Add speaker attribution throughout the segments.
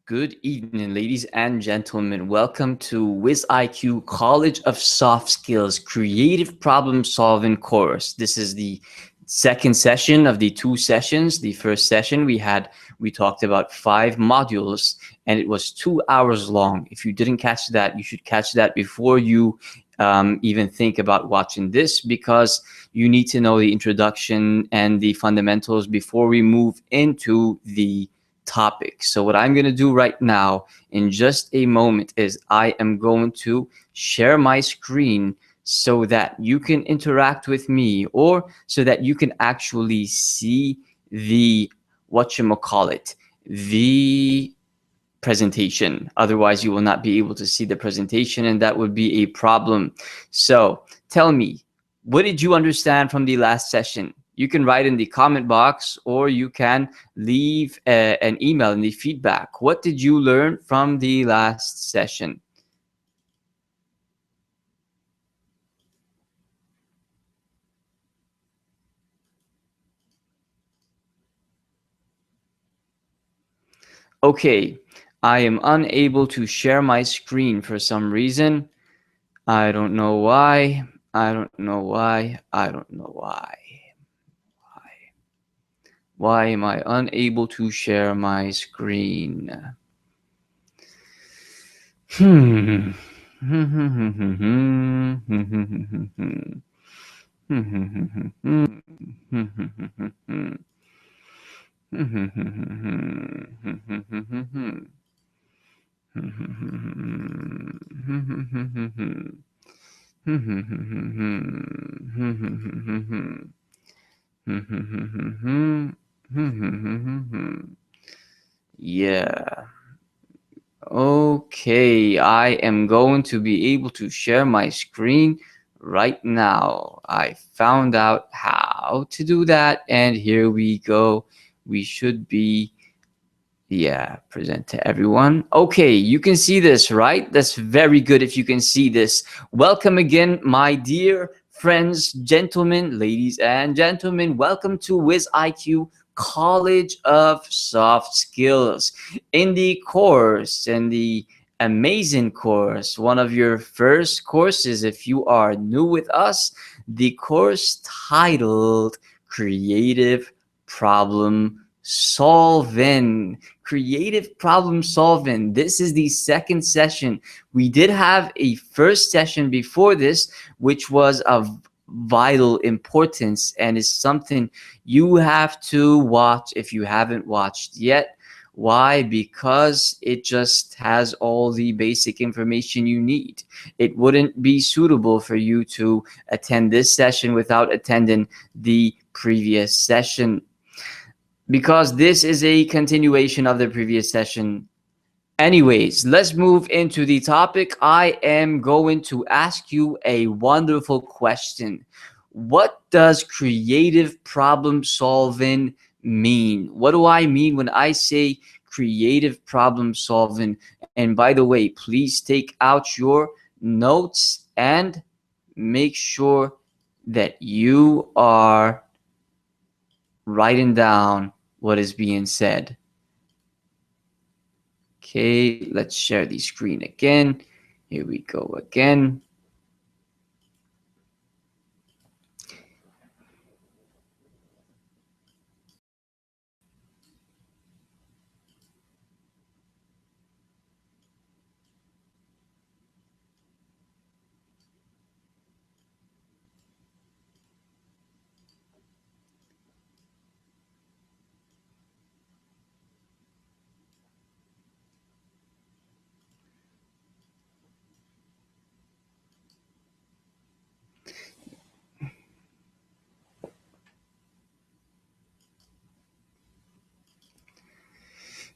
Speaker 1: Good evening, ladies and gentlemen. Welcome to WizIQ College of Soft Skills Creative Problem Solving course. This is the second session of the two sessions. The first session we talked about 5 modules and it was 2 hours long. If you didn't catch that, you should catch that before you even think about watching this, because you need to know the introduction and the fundamentals before we move into the topic. So what I'm going to do right now in just a moment is I am going to share my screen so that you can interact with me, or so that you can actually see the whatchamacallit, the presentation. Otherwise, you will not be able to see the presentation, and that would be a problem. So tell me, what did you understand from the last session? You can write in the comment box, or you can leave an email in the feedback. What did you learn from the last session? Okay, I am unable to share my screen for some reason. I don't know why. I don't know why. I don't know why. Why am I unable to share my screen? Hmm. Yeah. Okay, I am going to be able to share my screen right now. I found out how to do that, and here we go. We should be, yeah, present to everyone. Okay, you can see this, right? That's very good if you can see this. Welcome again, my dear friends, gentlemen, ladies and gentlemen. Welcome to WizIQ College of Soft Skills. In the course, in the amazing course, one of your first courses, if you are new with us, the course titled Creative Problem Solving. Creative problem solving. This is the second session. We did have a first session before this, which was of vital importance and is something you have to watch if you haven't watched yet. Why? Because it just has all the basic information you need. It wouldn't be suitable for you to attend this session without attending the previous session, because this is a continuation of the previous session. Anyways, let's move into the topic. I am going to ask you a wonderful question. What does creative problem solving mean? What do I mean when I say creative problem solving? And by the way, please take out your notes and make sure that you are writing down what is being said. Okay, let's share the screen again. Here we go again.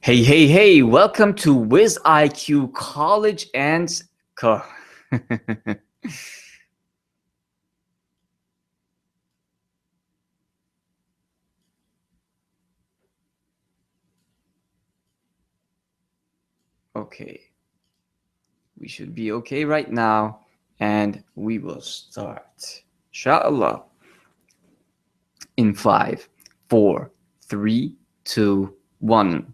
Speaker 1: Hey, hey, hey, welcome to WizIQ College and okay, we should be okay right now, and we will start. Inshallah. In 5, 4, 3, 2, 1.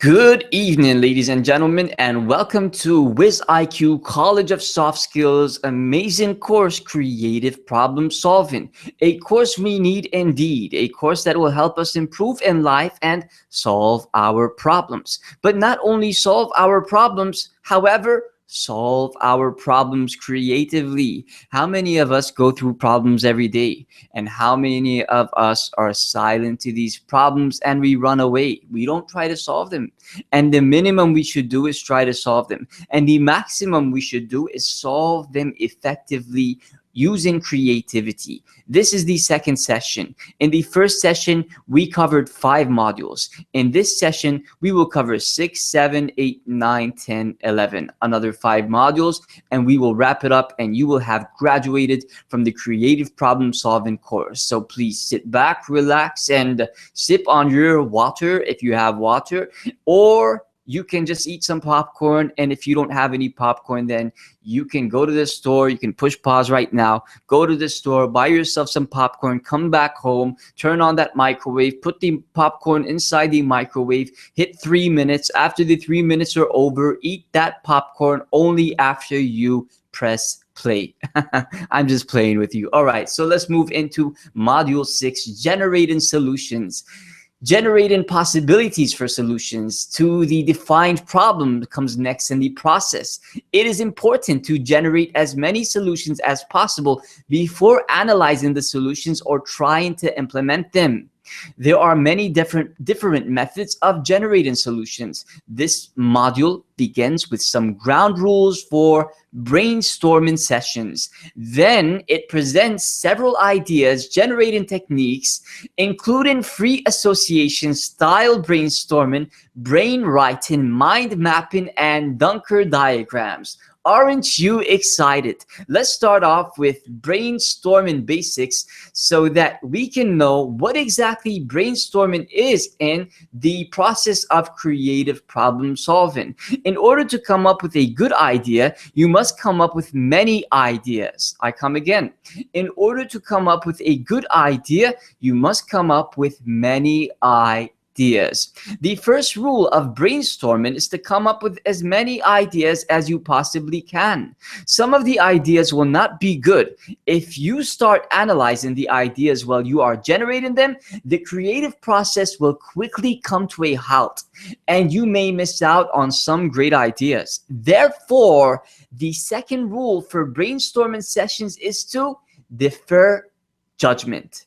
Speaker 1: Good evening, ladies and gentlemen, and welcome to Wiz IQ College of Soft Skills amazing course, Creative Problem Solving. A course we need indeed, a course that will help us improve in life and solve our problems. But not only solve our problems, however, solve our problems creatively. How many of us go through problems every day? And how many of us are silent to these problems and we run away? We don't try to solve them. And the minimum we should do is try to solve them. And the maximum we should do is solve them effectively using creativity. This is the second session. In the first session, we covered 5 modules. In this session, we will cover 6, 7, 8, 9, 10, 11. Another 5 modules, and we will wrap it up, and you will have graduated from the Creative Problem Solving course. So please sit back, relax, and sip on your water if you have water, or you can just eat some popcorn. And if you don't have any popcorn, then you can go to the store. You can push pause right now, go to the store, buy yourself some popcorn, come back home, turn on that microwave, put the popcorn inside the microwave, hit 3 minutes. After the 3 minutes are over, eat that popcorn only after you press play. I'm just playing with you. All right, so let's move into module 6, generating solutions. Generating possibilities for solutions to the defined problem comes next in the process. It is important to generate as many solutions as possible before analyzing the solutions or trying to implement them. There are many different methods of generating solutions. This module begins with some ground rules for brainstorming sessions. Then it presents several ideas, generating techniques, including free association, style brainstorming, brainwriting, mind mapping, and Dunker diagrams. Aren't you excited? Let's start off with brainstorming basics so that we can know what exactly brainstorming is in the process of creative problem solving. In order to come up with a good idea, you must come up with many ideas. I come again. In order to come up with a good idea, you must come up with many ideas. The first rule of brainstorming is to come up with as many ideas as you possibly can. Some of the ideas will not be good. If you start analyzing the ideas while you are generating them, the creative process will quickly come to a halt, and you may miss out on some great ideas. Therefore, the second rule for brainstorming sessions is to defer judgment.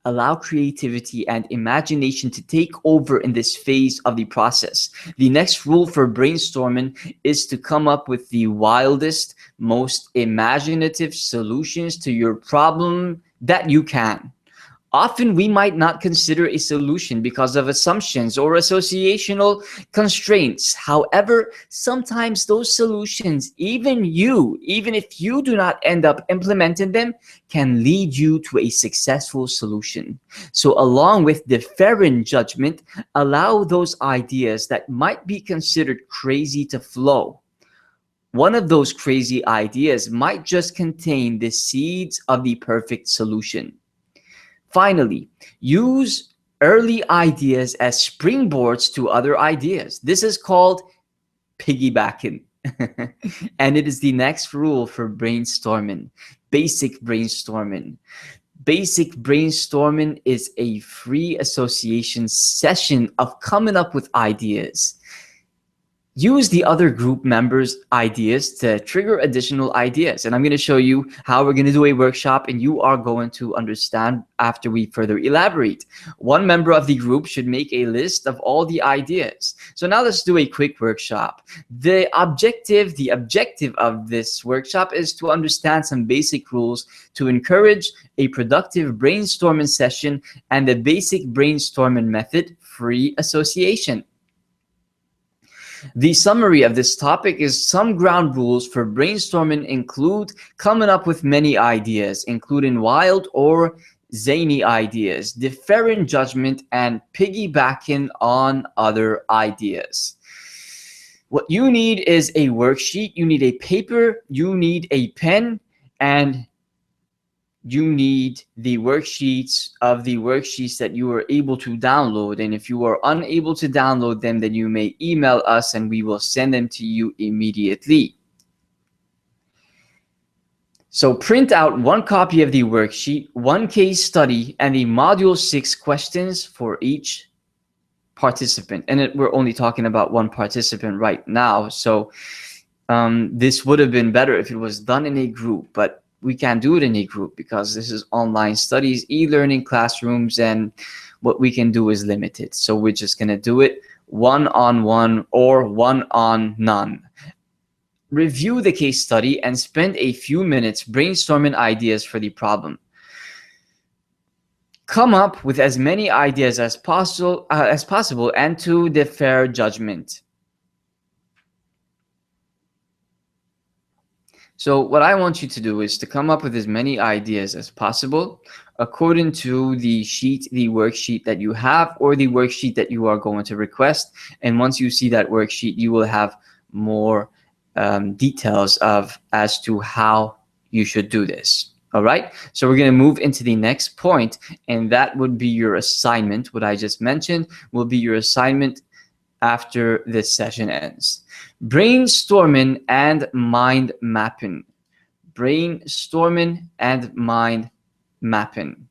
Speaker 1: Allow creativity and imagination to take over in this phase of the process. The next rule for brainstorming is to come up with the wildest, most imaginative solutions to your problem that you can. Often we might not consider a solution because of assumptions or associational constraints. However, sometimes those solutions, even if you do not end up implementing them, can lead you to a successful solution. So along with deferring judgment, allow those ideas that might be considered crazy to flow. One of those crazy ideas might just contain the seeds of the perfect solution. Finally, use early ideas as springboards to other ideas. This is called piggybacking. And it is the next rule for brainstorming, basic brainstorming. Basic brainstorming is a free association session of coming up with ideas. Use the other group members' ideas to trigger additional ideas. And I'm going to show you how we're going to do a workshop, and you are going to understand after we further elaborate. One member of the group should make a list of all the ideas. So now let's do a quick workshop. The objective of this workshop is to understand some basic rules to encourage a productive brainstorming session and the basic brainstorming method, free association. The summary of this topic is some ground rules for brainstorming include coming up with many ideas, including wild or zany ideas, deferring judgment, and piggybacking on other ideas. What you need is a worksheet, you need a paper, you need a pen, and you need the worksheets that you are able to download. And if you are unable to download them, then you may email us and we will send them to you immediately. So print out one copy of the worksheet, one case study, and the Module 6 questions for each participant. And we're only talking about one participant right now. So this would have been better if it was done in a group, but we can't do it in a group because this is online studies, e-learning classrooms, and what we can do is limited. So we're just going to do it one-on-one or one-on-none. Review the case study and spend a few minutes brainstorming ideas for the problem. Come up with as many ideas as possible and to the fair judgment. So what I want you to do is to come up with as many ideas as possible according to the worksheet that you have, or the worksheet that you are going to request. And once you see that worksheet, you will have more details as to how you should do this. All right, so we're going to move into the next point, and that would be your assignment. What I just mentioned will be your assignment after this session ends. Brainstorming and mind mapping. Brainstorming and mind mapping.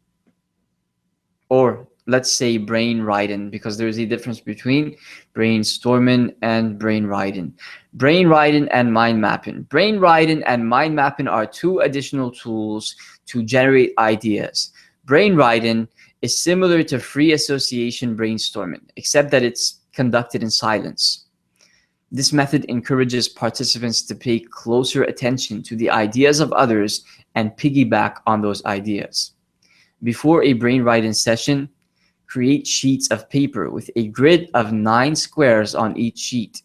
Speaker 1: Or let's say brain writing, because there's a difference between brainstorming and brain writing. Brain writing and mind mapping. Brain writing and mind mapping are two additional tools to generate ideas. Brain writing is similar to free association brainstorming, except that it's conducted in silence. This method encourages participants to pay closer attention to the ideas of others and piggyback on those ideas. Before a brain writing session, create sheets of paper with a grid of 9 squares on each sheet.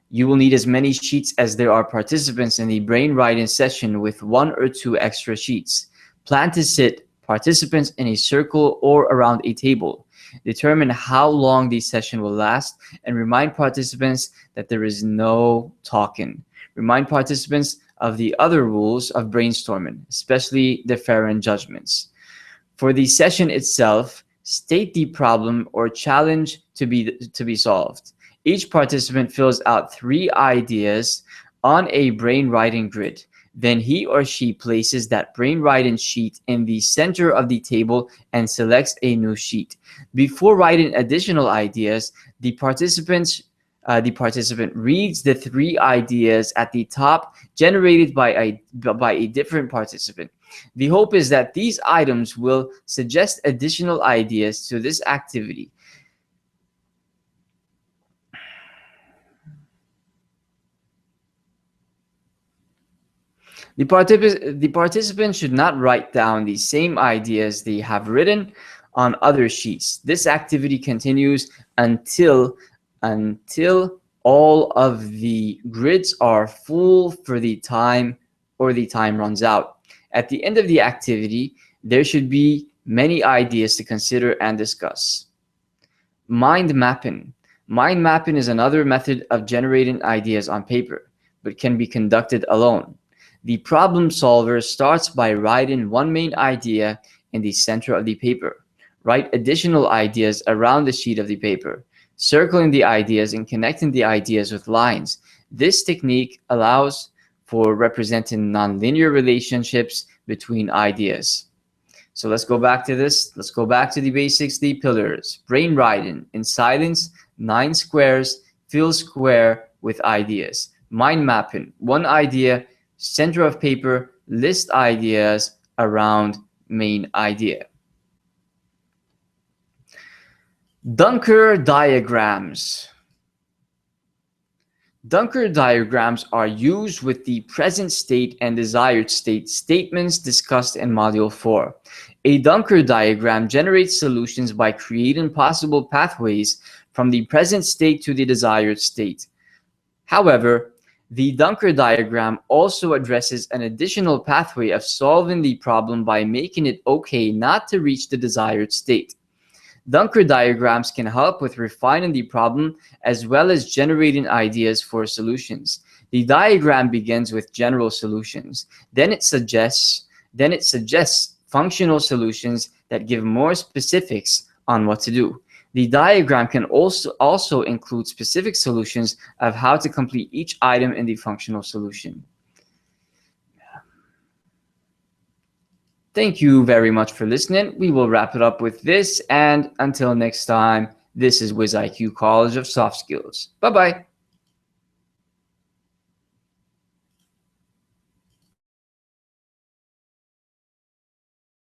Speaker 1: You will need as many sheets as there are participants in the brain writing session, with 1 or 2 extra sheets. Plan to sit participants in a circle or around a table. Determine how long the session will last and remind participants that there is no talking. Remind participants of the other rules of brainstorming, especially the fair and judgments. For the session itself, state the problem or challenge to be solved. Each participant fills out 3 ideas on a brain writing grid. Then he or she places that brain writing sheet in the center of the table and selects a new sheet. Before writing additional ideas, the participant reads the 3 ideas at the top generated by a different participant. The hope is that these items will suggest additional ideas to this activity. The participant should not write down the same ideas they have written on other sheets. This activity continues until all of the grids are full for the time, or the time runs out. At the end of the activity, there should be many ideas to consider and discuss. Mind mapping. Mind mapping is another method of generating ideas on paper, but can be conducted alone. The problem solver starts by writing one main idea in the center of the paper. Write additional ideas around the sheet of the paper, circling the ideas and connecting the ideas with lines. This technique allows for representing nonlinear relationships between ideas. So let's go back to this. Let's go back to the basics, the pillars. Brain writing, in silence, 9 squares, fill square with ideas. Mind mapping, 1 idea, center of paper, list ideas around main idea. Duncker diagrams. Duncker diagrams are used with the present state and desired state statements discussed in Module 4. A Duncker diagram generates solutions by creating possible pathways from the present state to the desired state. However, the Duncker diagram also addresses an additional pathway of solving the problem by making it okay not to reach the desired state. Duncker diagrams can help with refining the problem as well as generating ideas for solutions. The diagram begins with general solutions. Then it suggests Then it suggests functional solutions that give more specifics on what to do. The diagram can also include specific solutions of how to complete each item in the functional solution. Thank you very much for listening. We will wrap it up with this, and until next time, this is WizIQ College of Soft Skills. Bye-bye.